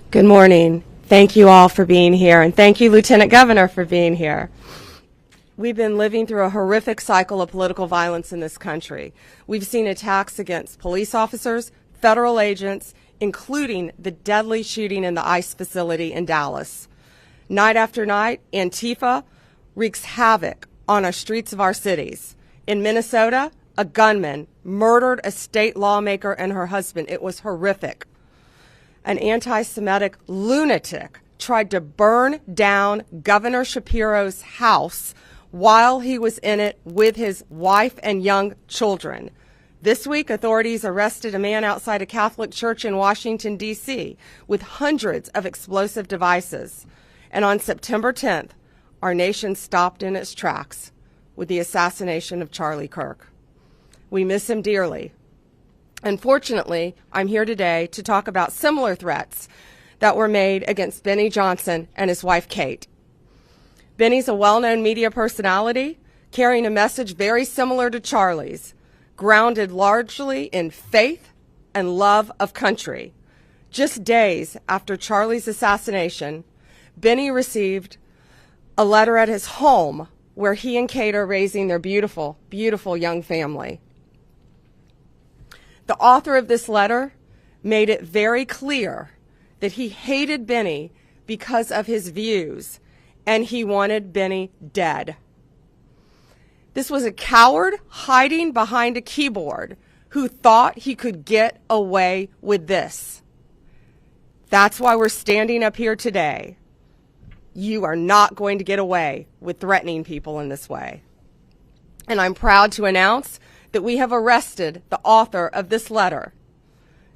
Good morning. Thank you all for being here, and thank you, Lieutenant Governor, for being here. We've been living through a horrific cycle of political violence in this country. We've seen attacks against police officers, federal agents, including the deadly shooting in the ICE facility in Dallas. Night after night, Antifa wreaks havoc on our streets of our cities. In Minnesota, a gunman murdered a state lawmaker and her husband. It was horrific. An anti-Semitic lunatic tried to burn down Governor Shapiro's house while he was in it with his wife and young children. This week, authorities arrested a man outside a Catholic church in Washington, D.C., with hundreds of explosive devices. And on September 10th, our nation stopped in its tracks with the assassination of Charlie Kirk. We miss him dearly. Unfortunately, I'm here today to talk about similar threats that were made against Benny Johnson and his wife, Kate. Benny's a well-known media personality, carrying a message very similar to Charlie's, grounded largely in faith and love of country. Just days after Charlie's assassination, Benny received a letter at his home where he and Kate are raising their beautiful, beautiful young family. The author of this letter made it very clear that he hated Benny because of his views, and he wanted Benny dead. This was a coward hiding behind a keyboard who thought he could get away with this. That's why we're standing up here today. You are not going to get away with threatening people in this way. And I'm proud to announce that we have arrested the author of this letter.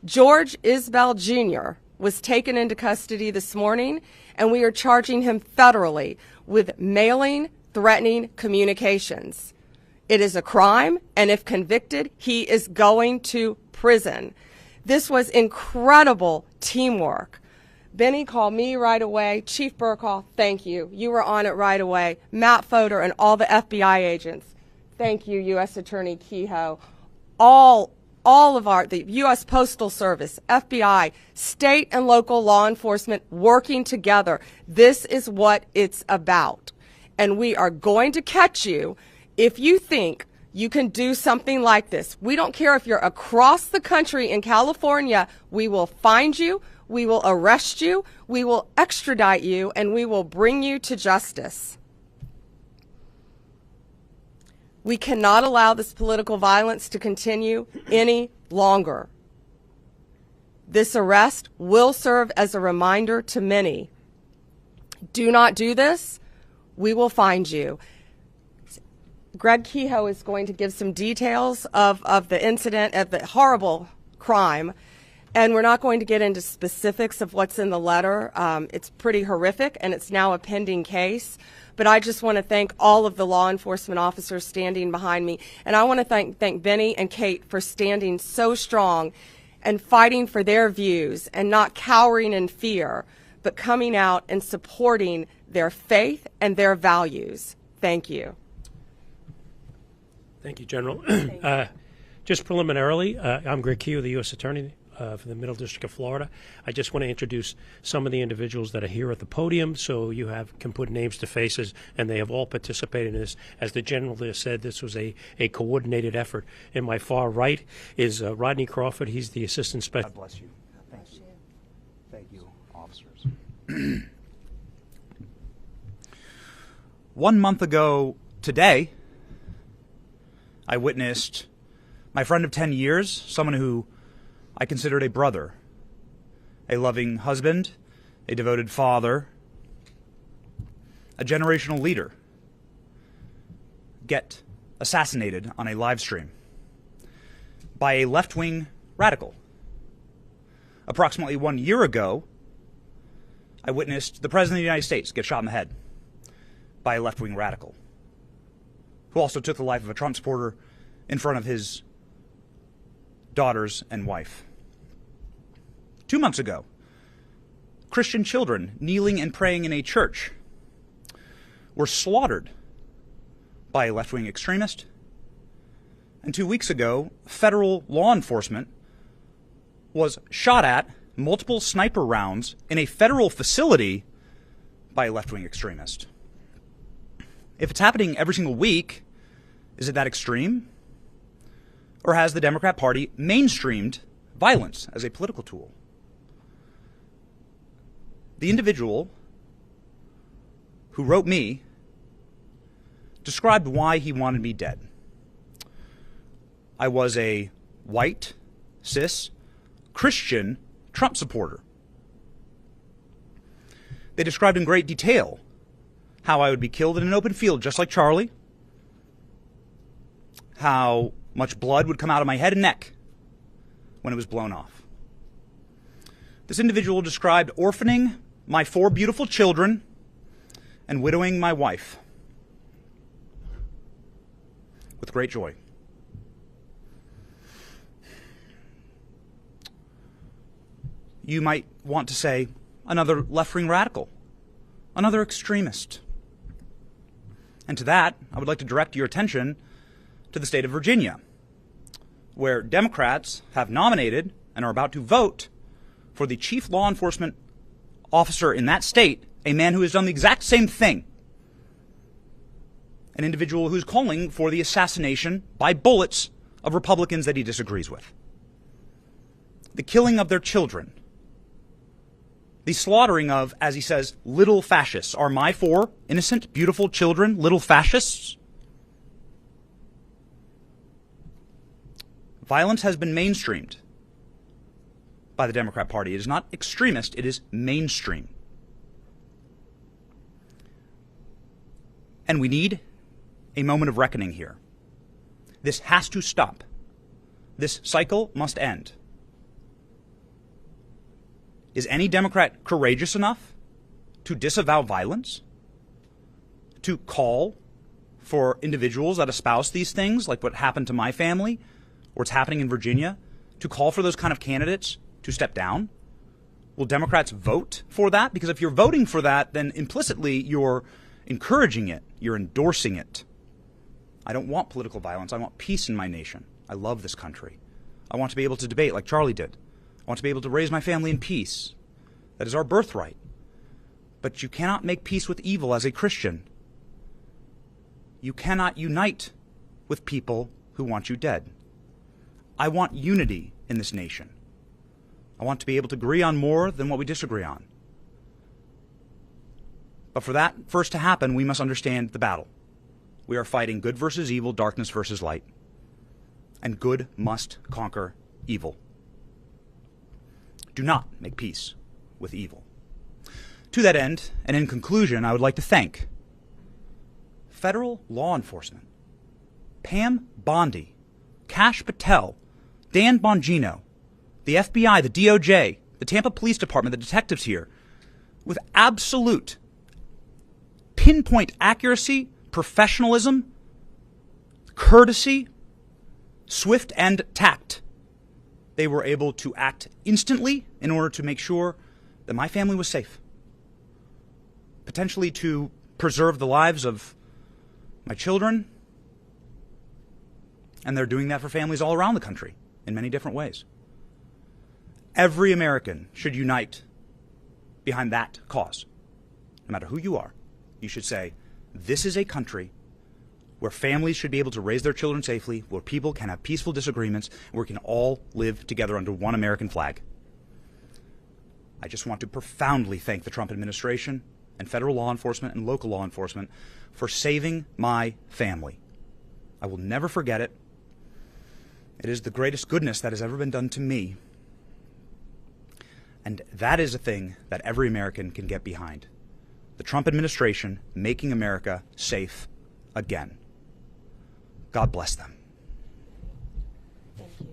George Isbell Jr. was taken into custody this morning, and we are charging him federally with mailing threatening communications. It is a crime, and if convicted, he is going to prison. This was incredible teamwork. Benny called me right away. Chief Burkall, thank you. You were on it right away. Matt Fodor and all the FBI agents. Thank you, U.S. Attorney Kehoe. All of the U.S. Postal Service, FBI, state and local law enforcement working together. This is what it's about. And we are going to catch you if you think you can do something like this. We don't care if you're across the country in California. We will find you, we will arrest you, we will extradite you, and we will bring you to justice. We cannot allow this political violence to continue any longer. This arrest will serve as a reminder to many. Do not do this. We will find you. Greg Kehoe is going to give some details of the incident, of the horrible crime, and we're not going to get into specifics of what's in the letter. It's pretty horrific, and it's now a pending case. But I just want to thank all of the law enforcement officers standing behind me. And I want to thank Benny and Kate for standing so strong and fighting for their views and not cowering in fear, but coming out and supporting their faith and their values. Thank you. Thank you, General. Just preliminarily, I'm Greg Kehoe, the U.S. Attorney for the Middle District of Florida. I just want to introduce some of the individuals that are here at the podium so you can put names to faces, and they have all participated in this. As the General has said, this was a coordinated effort. In my far right is Rodney Crawford. He's the Assistant Special. God bless you. Thank you. Thank you, officers. 1 month ago today, I witnessed my friend of 10 years, someone who I considered a brother, a loving husband, a devoted father, a generational leader, get assassinated on a live stream by a left-wing radical. Approximately 1 year ago, I witnessed the President of the United States get shot in the head by a left-wing radical, who also took the life of a Trump supporter in front of his daughters and wife. 2 months ago, Christian children kneeling and praying in a church were slaughtered by a left-wing extremist. And 2 weeks ago, federal law enforcement was shot at, multiple sniper rounds in a federal facility by a left-wing extremist. If it's happening every single week, is it that extreme? Or has the Democrat Party mainstreamed violence as a political tool? The individual who wrote me described why he wanted me dead. I was a white, cis, Christian Trump supporter. They described in great detail how I would be killed in an open field just like Charlie, how much blood would come out of my head and neck when it was blown off. This individual described orphaning my 4 beautiful children and widowing my wife with great joy. You might want to say another left-wing radical, another extremist. And to that, I would like to direct your attention to the state of Virginia, where Democrats have nominated and are about to vote for the chief law enforcement officer in that state, a man who has done the exact same thing. An individual who's calling for the assassination by bullets of Republicans that he disagrees with. The killing of their children. The slaughtering of, as he says, little fascists. Are my 4 innocent, beautiful children little fascists? Violence has been mainstreamed by the Democrat Party. It is not extremist, it is mainstream. And we need a moment of reckoning here. This has to stop. This cycle must end. Is any Democrat courageous enough to disavow violence? To call for individuals that espouse these things, like what happened to my family, or what's happening in Virginia, to call for those kind of candidates to step down? Will Democrats vote for that? Because if you're voting for that, then implicitly you're encouraging it, you're endorsing it. I don't want political violence. I want peace in my nation. I love this country. I want to be able to debate like Charlie did. I want to be able to raise my family in peace. That is our birthright. But you cannot make peace with evil as a Christian. You cannot unite with people who want you dead. I want unity in this nation. I want to be able to agree on more than what we disagree on. But for that first to happen, we must understand the battle. We are fighting good versus evil, darkness versus light. And good must conquer evil. Do not make peace with evil. To that end, and in conclusion, I would like to thank federal law enforcement, Pam Bondi, Kash Patel, Dan Bongino, the FBI, the DOJ, the Tampa Police Department, the detectives here, with absolute pinpoint accuracy, professionalism, courtesy, swift and tact. They were able to act instantly in order to make sure that my family was safe. Potentially to preserve the lives of my children. And they're doing that for families all around the country in many different ways. Every American should unite behind that cause. No matter who you are, you should say, this is a country where families should be able to raise their children safely, where people can have peaceful disagreements, and where we can all live together under one American flag. I just want to profoundly thank the Trump administration and federal law enforcement and local law enforcement for saving my family. I will never forget it. It is the greatest goodness that has ever been done to me. And that is a thing that every American can get behind. The Trump administration making America safe again. God bless them. Thank you.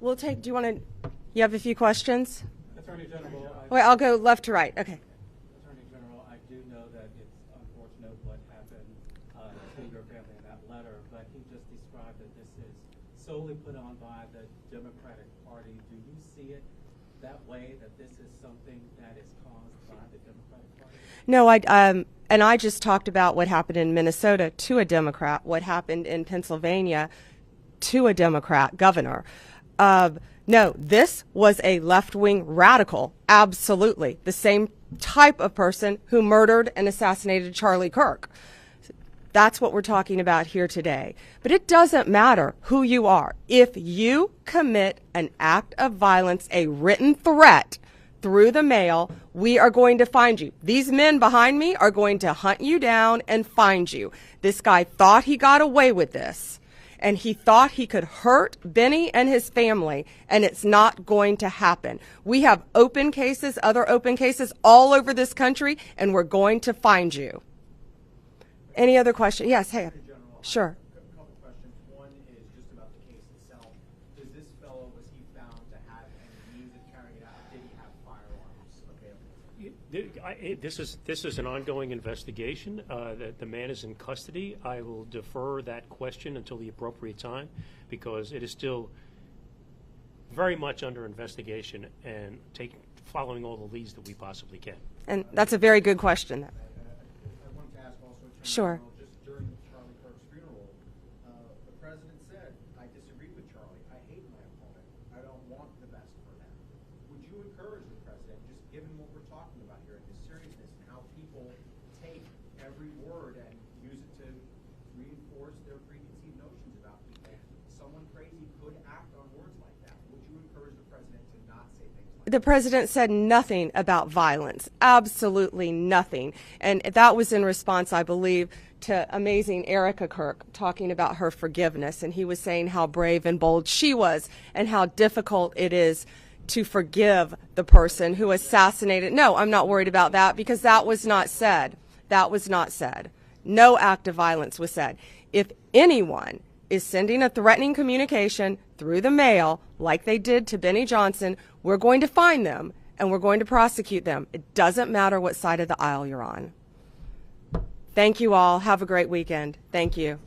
We'll take, do you want to, you have a few questions? Attorney General, Wait, I'll go left to right. Okay. Attorney General, I do know that it's unfortunate what happened to your family in that letter, but he just described that this is solely put on by the Democratic Party. Do you see it that way, that this is something that is caused by the Democratic Party? No, and I just talked about what happened in Minnesota to a Democrat, what happened in Pennsylvania to a Democrat governor. No, this was a left-wing radical, absolutely. The same type of person who murdered and assassinated Charlie Kirk. That's what we're talking about here today. But it doesn't matter who you are. If you commit an act of violence, a written threat through the mail, we are going to find you. These men behind me are going to hunt you down and find you. This guy thought he got away with this, and he thought he could hurt Benny and his family, and it's not going to happen. We have open cases, other open cases all over this country, and we're going to find you. Any other question? Yes, hey. Sure. A couple questions. One is just about the case itself. Does this fellow, was he found to have any means of carrying it out? Did he have firearms available? This is an ongoing investigation. The man is in custody. I will defer that question until the appropriate time because it is still very much under investigation and following all the leads that we possibly can. And that's a very good question. I wanted to ask also, Attorney Sure. General, just during Charlie Kirk's funeral, the president said, I disagree with Charlie. I hate my opponent. I don't want the best for them. Would you encourage the president, just given what we're talking about here, the seriousness and how people take every word and use it to reinforce their preconceived notions about people? Someone crazy could act on words like that. Would you encourage the president to not say things like that? The president said nothing about violence, absolutely nothing. And that was in response, I believe, to amazing Erica Kirk talking about her forgiveness. And he was saying how brave and bold she was and how difficult it is to forgive the person who assassinated. No, I'm not worried about that because that was not said. That was not said. No act of violence was said. If anyone is sending a threatening communication through the mail like they did to Benny Johnson, we're going to find them and we're going to prosecute them. It doesn't matter what side of the aisle you're on. Thank you all. Have a great weekend. Thank you.